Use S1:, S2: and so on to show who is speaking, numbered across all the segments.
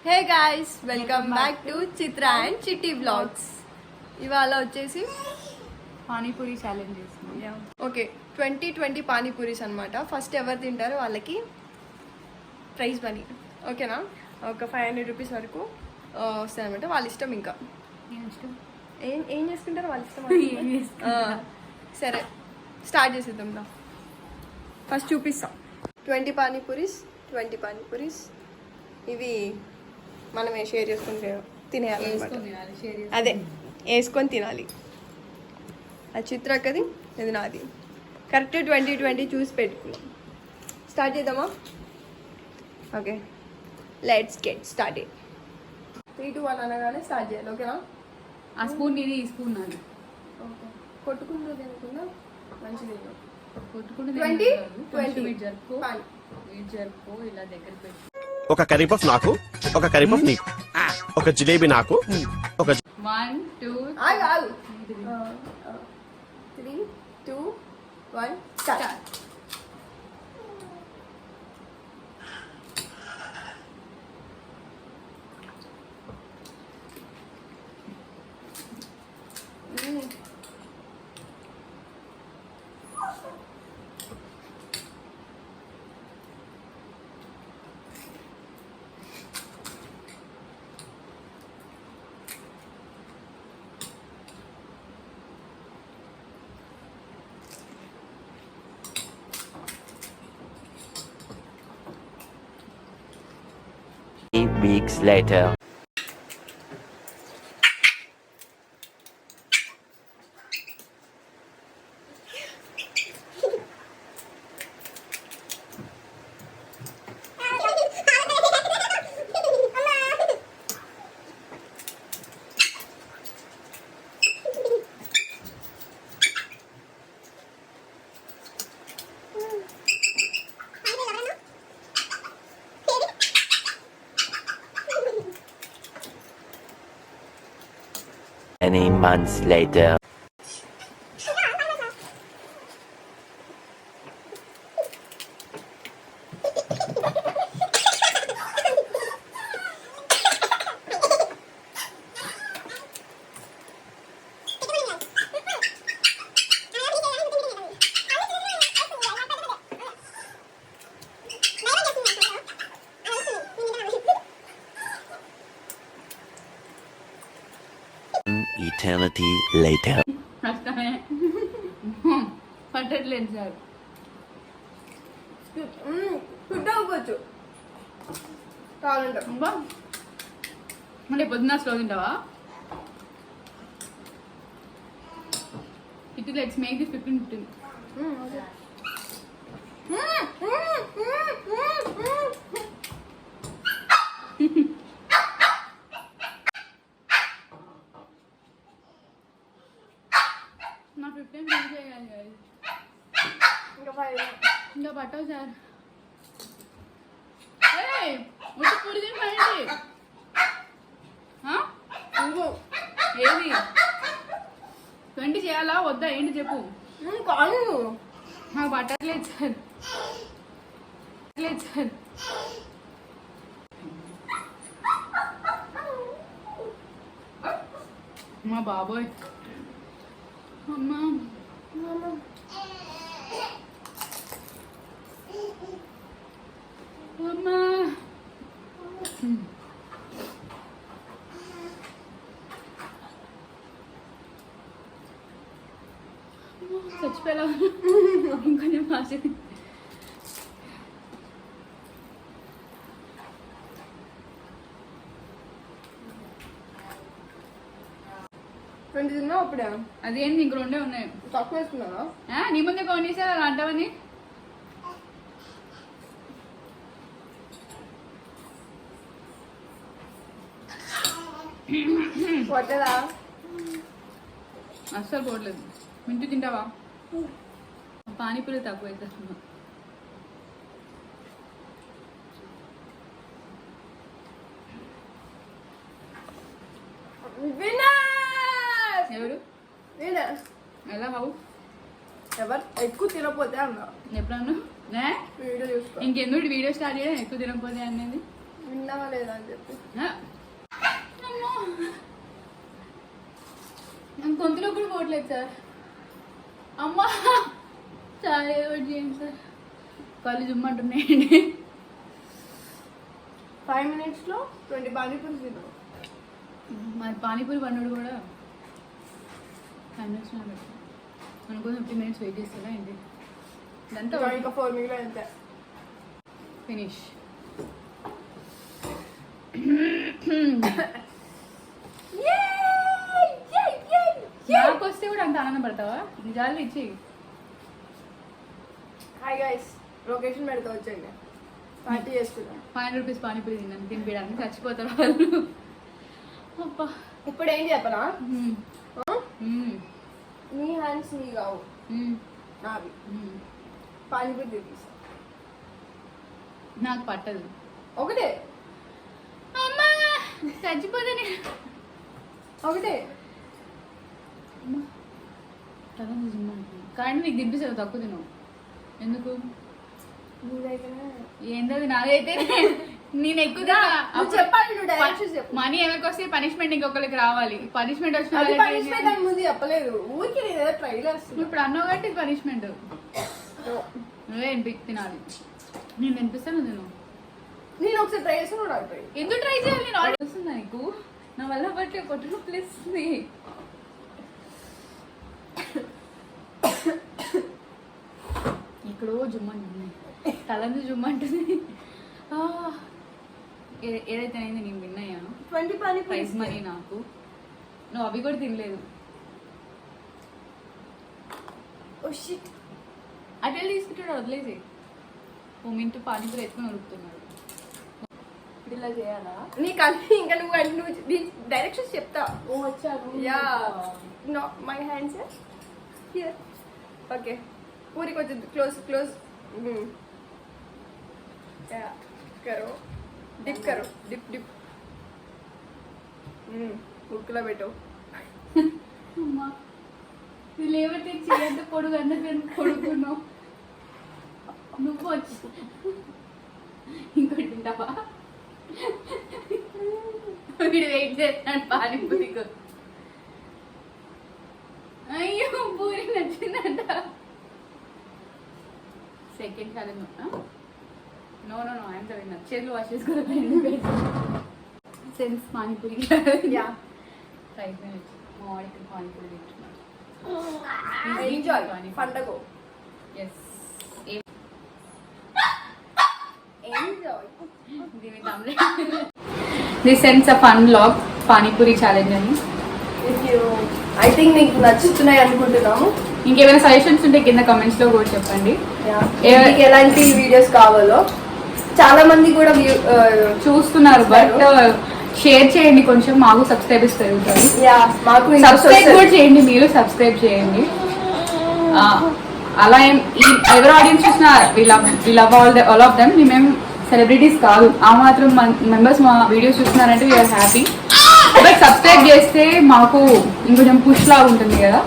S1: Hey guys, welcome back to Chitra and చిట్టి blogs. ఇవాళ వచ్చేసి
S2: పానీపూరి ఛాలెంజ్ చేస్తున్నాం.
S1: ఓకే, 20 పానీపూరీస్ అనమాట. ఫస్ట్ ఎవరు తింటారో వాళ్ళకి ప్రైజ్ మనీ. ఓకేనా? ఒక 500 రూపీస్ వరకు వస్తాయి అనమాట. వాళ్ళ ఇష్టం. ఇంకా ఏం చేసుకుంటారు వాళ్ళ ఇష్టం. సరే, స్టార్ట్ చేసేద్దాం రా. ఫస్ట్ చూపిస్తాం. 20 పానీపూరీస్. ఇవి మనమే షేర్ చేసుకుంటే తినేయాలి. అదే వేసుకొని తినాలి. అది చిత్రక్కది, ఇది నాది. కరెక్ట్ 20 చూసి పెట్టుకున్నాం. స్టార్ట్ చేద్దామా? Okay, let's get started. 3, 2, 1 అనగానే స్టార్ట్ చేయాలి. ఓకేనా?
S2: ఆ స్పూన్ నీది, ఈ స్పూన్ నాది.
S1: ఓకే, కొట్టుకుంటుంది అనుకున్నా. మంచిది.
S2: కొట్టుకుంటే
S1: 20
S2: జరుపు ఇలా దగ్గర పెట్టి.
S3: ఒక కర్రీపఫ్ నాకు, ఒక కర్రీపఫ్ నీకు, ఒక జిలేబీ నాకు, ఒక
S2: 1, 2
S1: ఆగు 3, 2, 1 start.
S4: Weeks later. Many months later. Eternity later.
S2: కష్టమే. పట్టట్లేదు సార్.
S1: ఫుడ్ అవ్వచ్చు కావాలంటే.
S2: అంటే పొద్దున్న స్లో తింటావా? It let's make the 15. నా 15 ఫినిష్ చేయాలి కదా.
S1: ఇంకా 5
S2: ఇంకా పట్టవు సార్. ముట్టు పూరి తింటాయండి. ఏది 20 చేయాలా వద్దా ఏంటి చెప్పు.
S1: కాదు,
S2: నాకు పట్టట్లేదు సార్. మా బాబోయ్. అమ్మా అమ్మా చచ్చిపోయేలా ఇంకొంచెం ఫాస్ట్.
S1: 20 తిన్నావు అప్పుడే.
S2: అదేంటి ఇంక 2 ఉన్నాయి.
S1: తక్కువ వేసుకున్నావా?
S2: నీ ముందే కొనేసారు అలా అంటావని.
S1: కొట్టదా?
S2: అస్సలు పోవట్లేదు. మింటూ తింటావా? పానీపూరి తక్కువ అవుతుంది. ఎవరు ఎలా బాబు?
S1: ఎవరు ఎక్కువ తినకపోతే అన్నా.
S2: ఎప్పుడన్నా
S1: వీడియో చూసుకో.
S2: ఇంకెందుకు వీడియో స్టార్ట్ చేయడం ఎక్కువ తినకపోతే అనేది.
S1: విన్నావా లేదా అని చెప్పి.
S2: నాకు గొంతులో కూడా పోవట్లేదు సార్. అమ్మా చాలా ఏదో చేయండి సార్. కళ్ళు జుమ్మంటున్నాయండి.
S1: 5 minutes లో 20 పానీపూరి తిన్నావు.
S2: మరి పానీపూరి పన్నుడు కూడా 5 minutes పెట్టాను అనుకో. 50 minutes వెయిట్ చేస్తారా ఏంటి? ఇదంతా
S1: ఇంకా 4 మిగిలిన అంతే.
S2: ఫినిష్. నాకు వస్తే కూడా అంత ఆనందం పడతావా? నిజాలు ఇచ్చి.
S1: హాయ్ గైస్, లొకేషన్ పెడతా వచ్చండి, పార్టీ చేసుకుందాం.
S2: 500 రూపీస్ పానీపూరి తిన్నాను, తినిపించడానికి చచ్చిపోతారు వాళ్ళు. అబ్బా
S1: ఇప్పుడు ఏం చెప్పనా,
S2: మ్మ్. మ్మ్.
S1: నీ హ్యాండ్స్ నీ కావు,
S2: మ్మ్.
S1: నావి.
S2: మ్మ్.
S1: పానీపూరి తినిపిస్తా.
S2: నాకు పట్టదు.
S1: ఒకటే
S2: అమ్మా చచ్చిపోతా నేను.
S1: ఒకటే
S2: కానీ నీకు తినిపిస్తావు, తక్కువ తినవు ఎందుకు?
S1: నీదైతేనే
S2: ఏంటది నాదైతే నేను ఎక్కువగా
S1: నువ్వు చెప్పాలి, నువ్వు డైరెక్షన్స్ చెప్పు.
S2: మనీ ఎవరికి వస్తే పనిష్మెంట్ ఇంకొకరికి రావాలి. పనిష్మెంట్ వచ్చిన
S1: అది
S2: వాళ్ళకి
S1: పనిష్మెంట్ అని ముందు చెప్పలేదు, ఊరికి నేను ఏదో ట్రై చేస్తున్నా.
S2: ఇప్పుడు అన్నావు కాబట్టి పనిష్మెంట్. నువ్వే తినాలి. నేను తినిపిస్తాను, నువ్వు తిను.
S1: నేను ఒకసారి ట్రై చేస్తాను, నువ్వు నాకు ట్రై.
S2: ఎందుకు ట్రై చేయాలి? నేను ఆర్డర్ వస్తుందా నీకు? నా వల్ల బట్టి పొట్టు ప్లస్ ఇక్కడో జుమ్మంటుంది, తలంది జుమ్మంటుంది. ఏదైతే అయింది నేను విన్నాయాను.
S1: 20 పానీపూరి
S2: ప్రైజ్ మనీ నాకు. నువ్వు అవి కూడా తినలేదు.
S1: Oh shit.
S2: అటెల్ తీసుకుంటాడు, వదిలేసి. ఓ మింటూ పానీపూరి ఎత్తుకుని ఉడుకుతున్నాడు.
S1: ఇప్పుడు ఇలా చేయాలా? నీకు అన్ని ఇంకా నువ్వు డైరెక్షన్స్ చెప్తా.
S2: ఓ వచ్చారు.
S1: Yeah, no my hands here. Okay, puri కొంచెం క్లోజ్ క్లోజ్. యా, करो डिप करो, डिप डिप. ఉక్కులో పెట్టు.
S2: అమ్మా లేవటే చేయంత పొడుగు అన్న పొడుగున్నావు నువ్వు. వచ్చి ఇంకోటి తింటావా? వీడు వెయిట్ చేస్తున్నాడు పానీపూరికి. అయ్యో పూరి నచ్చిందంట. Second challenge. No no no I'm the winner. చేతులు వాష్ చేసుకోవాలి. సెన్స్ పానీపూరి.
S1: యా,
S2: ప్రైజ్ మా వాడికి పానీపూరి తింటున్నాడు.
S1: ఎంజాయ్ పండగ.
S2: Yes.
S1: Enjoy.
S2: This sense a fun vlog panipuri challenge అని.
S1: ఐ థింక్ మీకు నచ్చుతున్నాయి అనుకుంటున్నాము.
S2: ఇంకేమైనా సజెషన్స్ ఉంటే కింద కమెంట్స్ లో కూడా చెప్పండి.
S1: మీకు ఎలాంటి వీడియోస్ కావాలో. చాలా మంది కూడా
S2: చూస్తున్నారు, బట్ షేర్ చేయండి కొంచెం, మాకు సబ్స్క్రైబర్స్ పెరుగుతారు.
S1: మాకు
S2: సబ్స్క్రైబ్ కూడా చేయండి, మీరు సబ్స్క్రైబ్ చేయండి. అలా ఎవరు ఆడియన్స్ చూసినా we love all of them. మేము సెలబ్రిటీస్ కాదు, ఆ మాత్రం మెంబర్స్ మా వీడియోస్ చూస్తున్నారంటే వీఆర్ హ్యాపీ. బట్ సబ్స్క్రైబ్ చేస్తే మాకు ఇంకొంచెం పుష్ లాగా ఉంటుంది కదా.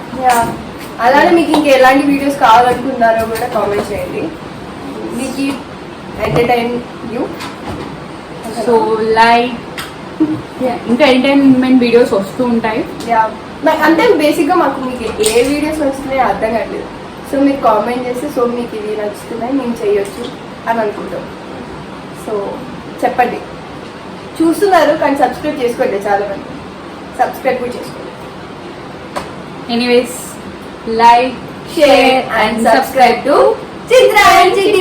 S1: అలానే మీకు ఇంకా ఎలాంటి వీడియోస్ కావాలనుకున్నారో కూడా కామెంట్ చేయండి. మీకు ఎంటర్టైన్ యూ.
S2: సో లైక్ ఇంకా ఎంటర్టైన్మెంట్ వీడియోస్ వస్తూ ఉంటాయి.
S1: అంటే బేసిక్గా మాకు మీకు ఏ వీడియోస్ వస్తున్నాయో అర్థం కావట్లేదు. సో మీరు కామెంట్ చేస్తే సో మీకు ఇవి నచ్చుతున్నాయి మేము చేయొచ్చు అని అనుకుంటాం. సో చెప్పండి. చూస్తున్నారు కానీ సబ్స్క్రైబ్ చేసుకోండి, చాలా మంది సబ్స్క్రైబ్ కూడా చేసుకోండి.
S2: Anyways, like,
S1: share and subscribe to Chitra and చిట్టి.